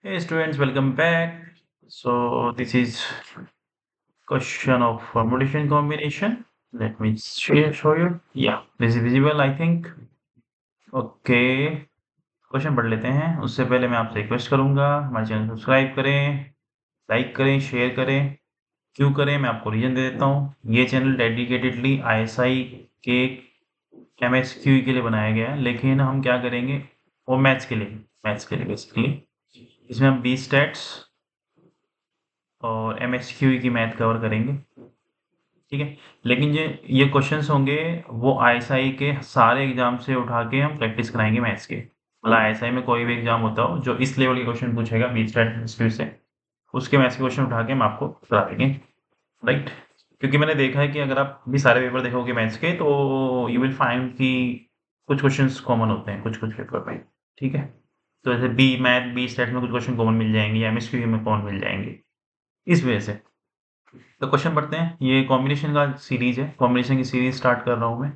Hey students, welcome back. So this is question of permutation combination. Let me show you. Yeah, this is visible, I think. Okay, question पढ़ लेते हैं। उससे पहले मैं आपसे request करूंगा हमारे चैनल सब्सक्राइब करें, लाइक करें, शेयर करें। क्यों करें, मैं आपको रीजन दे देता हूँ। ये चैनल डेडिकेटेडली ISI के MSQ के लिए बनाया गया है, लेकिन हम क्या करेंगे, वो मैथ्स के लिए बेसिकली। इसमें हम 20 स्टैट्स और MSQ की मैथ कवर करेंगे, ठीक है। लेकिन ये क्वेश्चंस होंगे वो ISI के सारे एग्जाम से उठा के हम प्रैक्टिस कराएंगे मैथ्स के। मतलब ISI में कोई भी एग्जाम होता हो जो इस लेवल के क्वेश्चन पूछेगा 20 स्टैट से, उसके मैथ्स के क्वेश्चन उठा के हम आपको करा देंगे, राइट। क्योंकि मैंने देखा है कि अगर आप भी सारे पेपर देखोगे मैथ्स के तो यू विल फाइंड कि कुछ क्वेश्चंस कॉमन होते हैं कुछ पेपर में, ठीक है। तो जैसे बी स्टैट में कुछ क्वेश्चन कॉमन मिल जाएंगे या MSQ में कॉमन मिल जाएंगे, इस वजह से। तो क्वेश्चन पढ़ते हैं। ये कॉम्बिनेशन का सीरीज है, कॉम्बिनेशन की सीरीज स्टार्ट कर रहा हूँ मैं,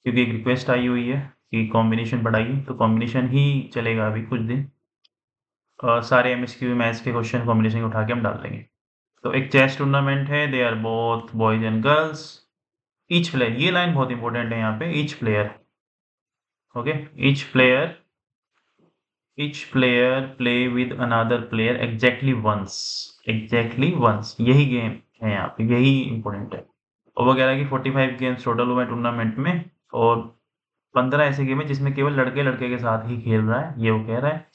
क्योंकि एक रिक्वेस्ट आई हुई है कि कॉम्बिनेशन पढ़ाइए, तो कॉम्बिनेशन ही चलेगा अभी कुछ दिन। सारे MSQ मैथ्स के क्वेश्चन कॉम्बिनेशन के उठा के हम डाल देंगे। तो एक चेस टूर्नामेंट है, they are both boys and girls. Each player, ये लाइन बहुत इंपॉर्टेंट है यहाँ पे, each player, okay. Each player play with another player exactly once, यही गेम है यहाँ पे, यही इंपॉर्टेंट है। और वो कह रहा है कि 45 गेम्स टोटल हुए टूर्नामेंट में, और 15 ऐसे गेम है जिसमें केवल लड़के लड़के के साथ ही खेल रहा है, ये वो कह रहा है।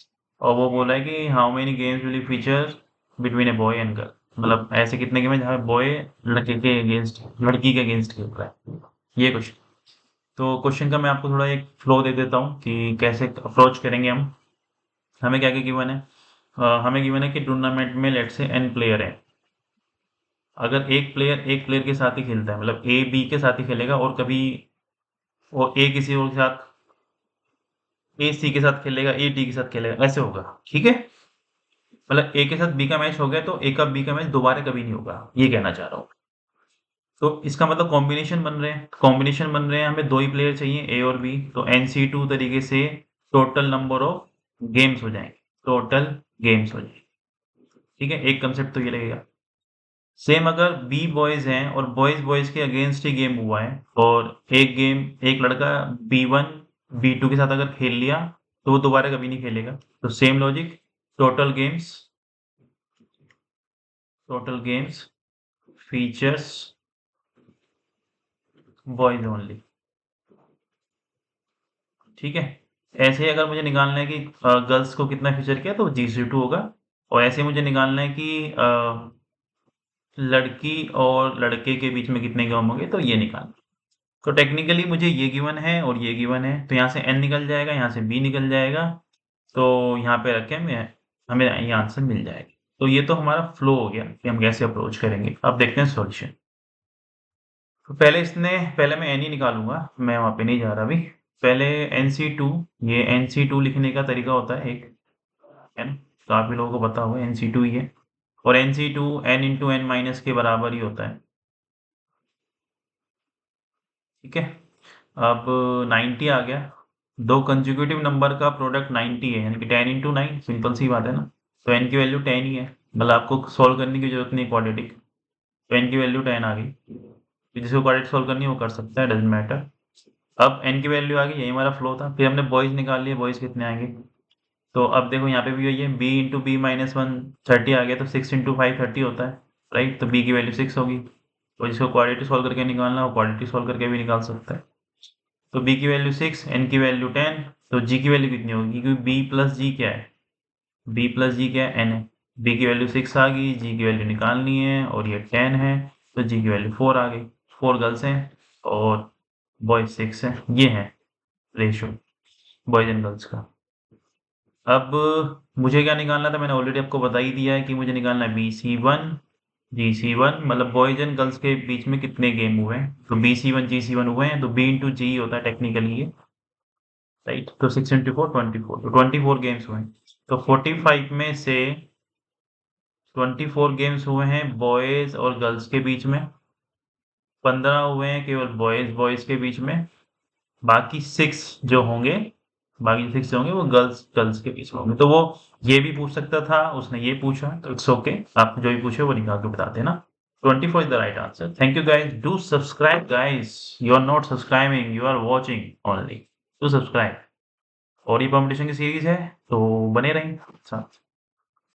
और वो बोला है कि how many games will feature between a boy and girl, मतलब ऐसे कितने गेम है जहाँ बॉय लड़के के अगेंस्ट, लड़की के अगेंस्ट खेल रहा है, ये क्वेश्चन। तो क्वेश्चन का मैं आपको थोड़ा एक फ्लो दे देता हूँ कि कैसे अप्रोच करेंगे हम। हमें क्या क्या गिवन है, हमें गिवन है कि टूर्नामेंट में लेट से n प्लेयर है। अगर एक प्लेयर के साथ ही खेलता है, मतलब A B के साथ ही खेलेगा, और कभी वो A किसी और के साथ, A C के साथ खेलेगा, A D के साथ खेलेगा, ऐसे होगा, ठीक है। मतलब A के साथ B का मैच हो गया तो A का B का मैच दोबारा कभी नहीं होगा, ये कहना चाह रहा हूँ। तो इसका मतलब कॉम्बिनेशन बन रहे हैं, हमें दो ही प्लेयर चाहिए A और B, तो NC2 तरीके से टोटल नंबर ऑफ गेम्स हो जाएंगे, टोटल गेम्स हो जाएंगे, ठीक है। एक कंसेप्ट तो ये लगेगा। सेम अगर बी बॉयज हैं और बॉयज बॉयज के अगेंस्ट ही गेम हुआ है, और एक लड़का B1 B2 के साथ अगर खेल लिया तो वो दोबारा कभी नहीं खेलेगा। तो same logic, total games features boys only, ठीक है। ऐसे ही अगर मुझे निकालना है कि गर्ल्स को कितना फीचर किया तो G2 होगा, और ऐसे ही मुझे निकालना है कि लड़की और लड़के के बीच में कितने गेम होंगे, तो ये निकालना। तो टेक्निकली मुझे ये गिवन है और ये गिवन है, तो यहाँ से n निकल जाएगा, यहाँ से b निकल जाएगा, तो यहाँ पे रखें हमें ये आंसर मिल जाएगा। तो ये तो हमारा फ्लो हो गया कि हम कैसे अप्रोच करेंगे। अब देखते हैं सॉल्यूशन। तो पहले मैं n ही निकालूंगा, मैं वहाँ पे नहीं जा रहा अभी। पहले NC2, ये NC2 लिखने का तरीका होता है एक, है ना, काफी लोगों को पता होगा NC2 ही है। और NC2 n into n minus के बराबर ही होता है, ठीक है। अब 90 आ गया, दो कंसेक्यूटिव नंबर का प्रोडक्ट 90 है, यानी कि 10 इंटू 9, सिंपल सी बात है ना। तो n की वैल्यू 10 ही है, मतलब आपको सॉल्व करने की जरूरत नहीं क्वाड्रेटिक। तो n की वैल्यू 10 आ गई, तो जिसको क्वाड्रेटिक सॉल्व करनी है वो कर सकता है, डजेंट मैटर। अब n की वैल्यू आ गई, यही हमारा फ्लो था। फिर हमने बॉयज निकाल लिए, बॉयज कितने आएंगे। तो अब देखो यहाँ पे भी वही है, b इंटू बी माइनस 1 30 आ गया, तो 6 इंटू 5 30 होता है, राइट। तो b की वैल्यू 6 होगी। तो जिसको क्वाड्रेटिक सॉल्व करके निकालना है वो क्वाड्रेटिक सॉल्व करके भी निकाल सकता है। तो b की वैल्यू 6, n की वैल्यू 10, तो g की वैल्यू कितनी होगी, क्योंकि b प्लस जी क्या है, b प्लस जी क्या है, n है। b की वैल्यू 6 आ गई, g की वैल्यू निकालनी है, और ये 10 है, तो g की वैल्यू 4 आ गई। 4 गर्ल्स हैं और बॉयज 6 हैं, ये है रेशियो बॉयज एंड गर्ल्स का। अब मुझे क्या निकालना था, मैंने ऑलरेडी आपको बता ही दिया है कि मुझे निकालना है BC1 GC1, मतलब बॉयज एंड गर्ल्स के बीच में कितने गेम हुए हैं। तो BC1 GC1 हुए हैं, तो B इंटू जी होता है टेक्निकली ये, राइट। तो 6 इंटू 4 24, तो 24 गेम्स हुए हैं। तो 45 में से 24 गेम्स हुए हैं बॉयज और गर्ल्स के बीच में, 15 हुए हैं केवल बॉयज बॉयज के बीच में, बाकी 6 जो होंगे बाकी 6 होंगे वो गर्ल्स के पीछे होंगे। तो वो ये भी पूछ सकता था, उसने ये पूछा, तो इट्स ओके। आप जो भी पूछे वो निकाल के बता देना। 24 is the right answer. Thank you guys. Do subscribe guys. You are not subscribing, you are watching only. Do subscribe। और ये कॉम्पिटिशन की सीरीज है तो बने रहें साथ।